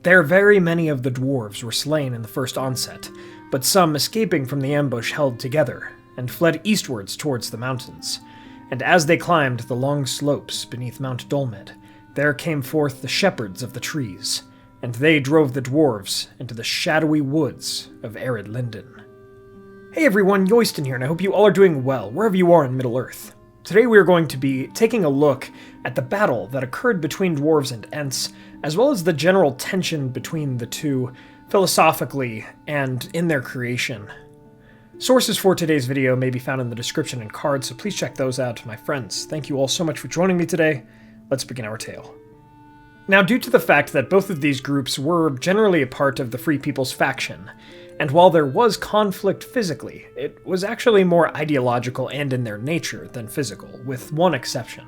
There very many of the dwarves were slain in the first onset, but some escaping from the ambush held together, and fled eastwards towards the mountains. And as they climbed the long slopes beneath Mount Dolmed, there came forth the shepherds of the trees, and they drove the dwarves into the shadowy woods of arid Linden. Hey everyone, Yoyston here, and I hope you all are doing well, wherever you are in Middle-earth. Today we are going to be taking a look at the battle that occurred between dwarves and Ents, as well as the general tension between the two, philosophically and in their creation. Sources for today's video may be found in the description and cards, so please check those out, my friends. Thank you all so much for joining me today. Let's begin our tale. Now, due to the fact that both of these groups were generally a part of the Free People's faction, and while there was conflict physically, it was actually more ideological and in their nature than physical, with one exception.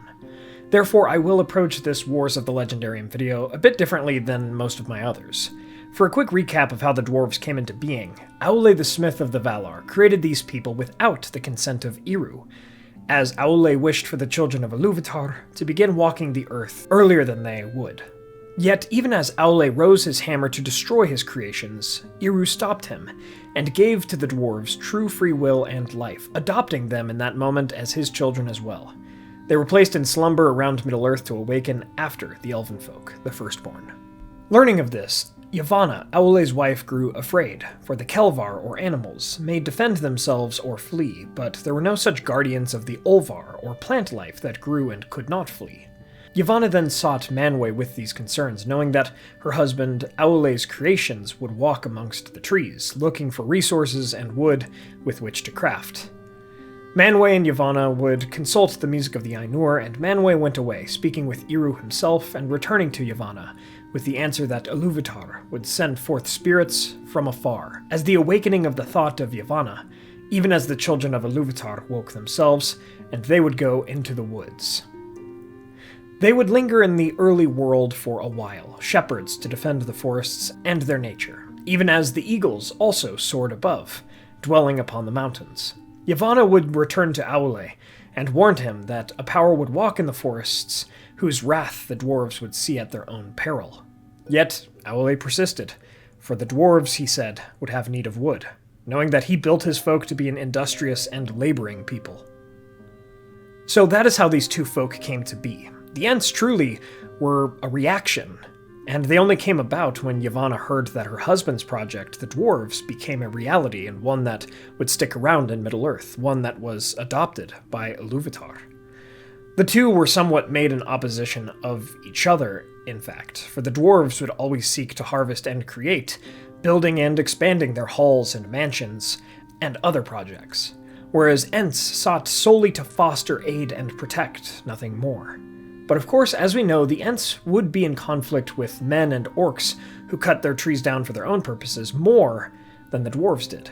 Therefore, I will approach this Wars of the Legendarium video a bit differently than most of my others. For a quick recap of how the dwarves came into being, Aulë the Smith of the Valar created these people without the consent of Eru, as Aulë wished for the children of Ilúvatar to begin walking the earth earlier than they would. Yet, even as Aulë rose his hammer to destroy his creations, Eru stopped him, and gave to the dwarves true free will and life, adopting them in that moment as his children as well. They were placed in slumber around Middle-earth to awaken after the elven folk, the firstborn. Learning of this, Yavanna, Aulë's wife, grew afraid, for the Kelvar, or animals, may defend themselves or flee, but there were no such guardians of the Olvar, or plant life, that grew and could not flee. Yavanna then sought Manwë with these concerns, knowing that her husband, Aulë's creations, would walk amongst the trees, looking for resources and wood with which to craft. Manwë and Yavanna would consult the music of the Ainur, and Manwë went away, speaking with Eru himself and returning to Yavanna, with the answer that Ilúvatar would send forth spirits from afar, as the awakening of the thought of Yavanna, even as the children of Ilúvatar woke themselves, and they would go into the woods. They would linger in the early world for a while, shepherds to defend the forests and their nature, even as the eagles also soared above, dwelling upon the mountains. Yavanna would return to Aulë, and warned him that a power would walk in the forests, whose wrath the dwarves would see at their own peril. Yet Aulë persisted, for the dwarves, he said, would have need of wood, knowing that he built his folk to be an industrious and laboring people. So that is how these two folk came to be. The Ents truly were a reaction, and they only came about when Yavanna heard that her husband's project, the dwarves, became a reality and one that would stick around in Middle-earth, one that was adopted by Ilúvatar. The two were somewhat made in opposition of each other, in fact, for the dwarves would always seek to harvest and create, building and expanding their halls and mansions, and other projects, whereas Ents sought solely to foster, aid, and protect, nothing more. But of course, as we know, the Ents would be in conflict with men and orcs who cut their trees down for their own purposes more than the dwarves did.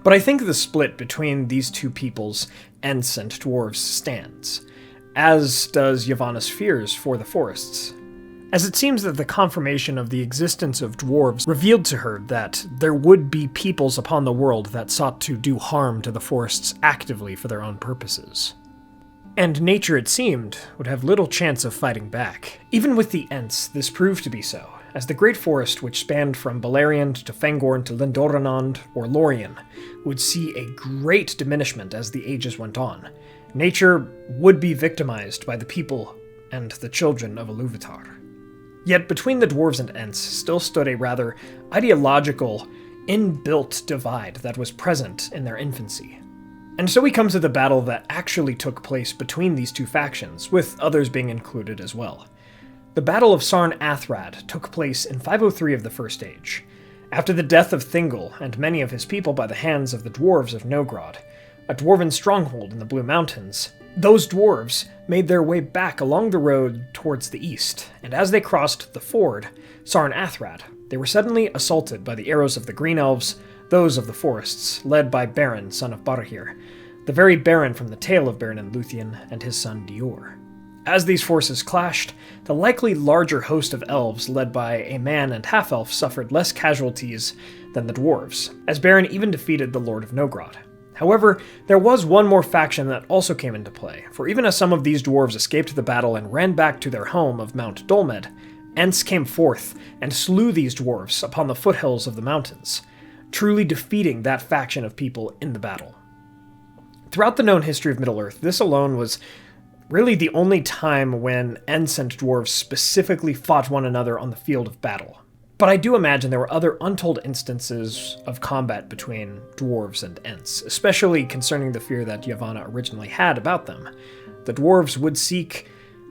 But I think the split between these two peoples, Ents and dwarves, stands, as does Yavanna's fears for the forests, as it seems that the confirmation of the existence of dwarves revealed to her that there would be peoples upon the world that sought to do harm to the forests actively for their own purposes. And nature, it seemed, would have little chance of fighting back. Even with the Ents, this proved to be so, as the great forest which spanned from Beleriand to Fangorn to Lindoranond or Lorien would see a great diminishment as the ages went on. Nature would be victimized by the people and the children of Ilúvatar. Yet between the dwarves and Ents still stood a rather ideological, inbuilt divide that was present in their infancy. And so we come to the battle that actually took place between these two factions, with others being included as well. The Battle of Sarn Athrad took place in 503 of the First Age. After the death of Thingol and many of his people by the hands of the dwarves of Nogrod, a dwarven stronghold in the Blue Mountains, those dwarves made their way back along the road towards the east, and as they crossed the ford, Sarn Athrad, they were suddenly assaulted by the arrows of the Green Elves, those of the forests, led by Beren, son of Barahir, the very Beren from the tale of Beren and Luthien, and his son Dior. As these forces clashed, the likely larger host of elves led by a man and half-elf suffered less casualties than the dwarves, as Beren even defeated the Lord of Nogrod. However, there was one more faction that also came into play, for even as some of these dwarves escaped the battle and ran back to their home of Mount Dolmed, Ents came forth and slew these dwarves upon the foothills of the mountains, truly defeating that faction of people in the battle. Throughout the known history of Middle-earth, this alone was really the only time when Ents and dwarves specifically fought one another on the field of battle. But I do imagine there were other untold instances of combat between dwarves and Ents, especially concerning the fear that Yavanna originally had about them. The dwarves would seek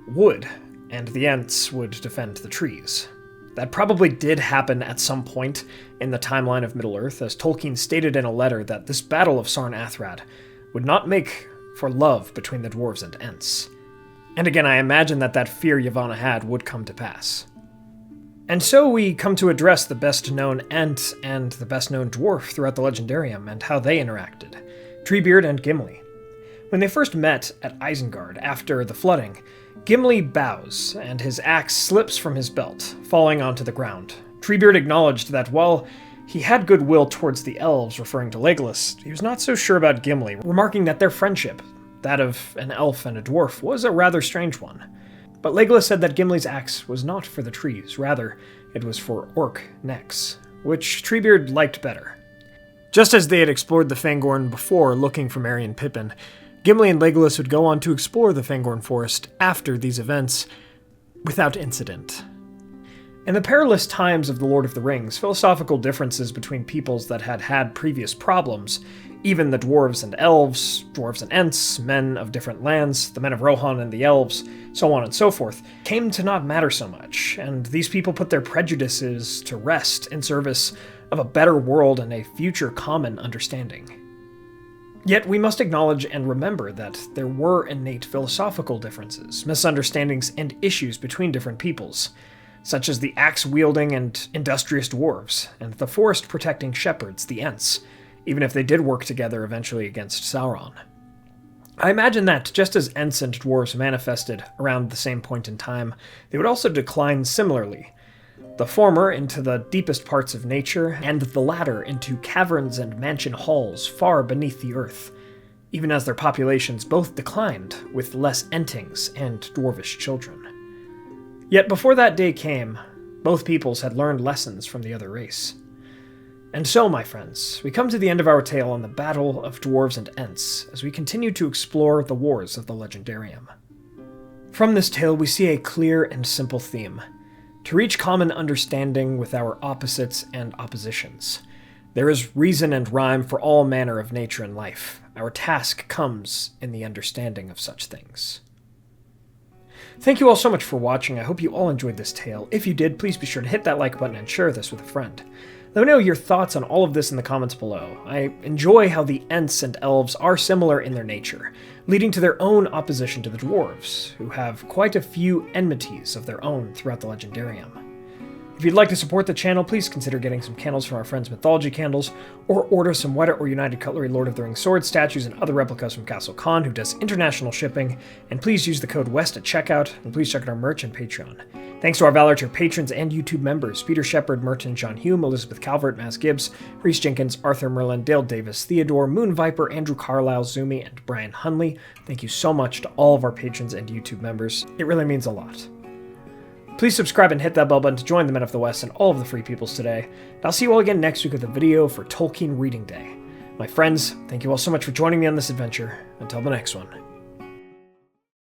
wood, and the Ents would defend the trees. That probably did happen at some point in the timeline of Middle-earth, as Tolkien stated in a letter that this battle of Sarn-Athrad would not make for love between the dwarves and Ents. And again, I imagine that that fear Yavanna had would come to pass. And so we come to address the best-known Ent and the best-known dwarf throughout the Legendarium and how they interacted, Treebeard and Gimli. When they first met at Isengard after the flooding, Gimli bows, and his axe slips from his belt, falling onto the ground. Treebeard acknowledged that while he had goodwill towards the elves, referring to Legolas, he was not so sure about Gimli, remarking that their friendship, that of an elf and a dwarf, was a rather strange one. But Legolas said that Gimli's axe was not for the trees, rather, it was for orc necks, which Treebeard liked better. Just as they had explored the Fangorn before looking for Merry and Pippin, Gimli and Legolas would go on to explore the Fangorn forest after these events, without incident. In the perilous times of The Lord of the Rings, philosophical differences between peoples that had had previous problems, even the dwarves and elves, dwarves and Ents, men of different lands, the men of Rohan and the elves, so on and so forth, came to not matter so much, and these people put their prejudices to rest in service of a better world and a future common understanding. Yet we must acknowledge and remember that there were innate philosophical differences, misunderstandings, and issues between different peoples, such as the axe-wielding and industrious dwarves, and the forest-protecting shepherds, the Ents, even if they did work together eventually against Sauron. I imagine that, just as Ents and dwarves manifested around the same point in time, they would also decline similarly, the former into the deepest parts of nature, and the latter into caverns and mansion halls far beneath the earth, even as their populations both declined, with less Entings and dwarvish children. Yet before that day came, both peoples had learned lessons from the other race. And so, my friends, we come to the end of our tale on the battle of dwarves and Ents, as we continue to explore the wars of the Legendarium. From this tale we see a clear and simple theme: to reach common understanding with our opposites and oppositions. There is reason and rhyme for all manner of nature and life. Our task comes in the understanding of such things. Thank you all so much for watching. I hope you all enjoyed this tale. If you did, please be sure to hit that like button and share this with a friend. Let me know your thoughts on all of this in the comments below. I enjoy how the Ents and elves are similar in their nature, leading to their own opposition to the dwarves, who have quite a few enmities of their own throughout the Legendarium. If you'd like to support the channel, please consider getting some candles from our friends Mythologie Candles, or order some Weta or United Cutlery Lord of the Rings sword statues and other replicas from Castle Kon, who does international shipping, and please use the code WEST at checkout, and please check out our merch and Patreon. Thanks to our Valar tier patrons and YouTube members: Peter Shepard, Merton, John Hume, Elizabeth Calvert, Maz Gibbs, Reese Jenkins, Arthur Merlin, Dale Davis, Theodore, Moon Viper, Andrew Carlisle, Zoomi, and Brian Hunley. Thank you so much to all of our patrons and YouTube members. It really means a lot. Please subscribe and hit that bell button to join the Men of the West and all of the Free Peoples today. And I'll see you all again next week with a video for Tolkien Reading Day. My friends, thank you all so much for joining me on this adventure. Until the next one.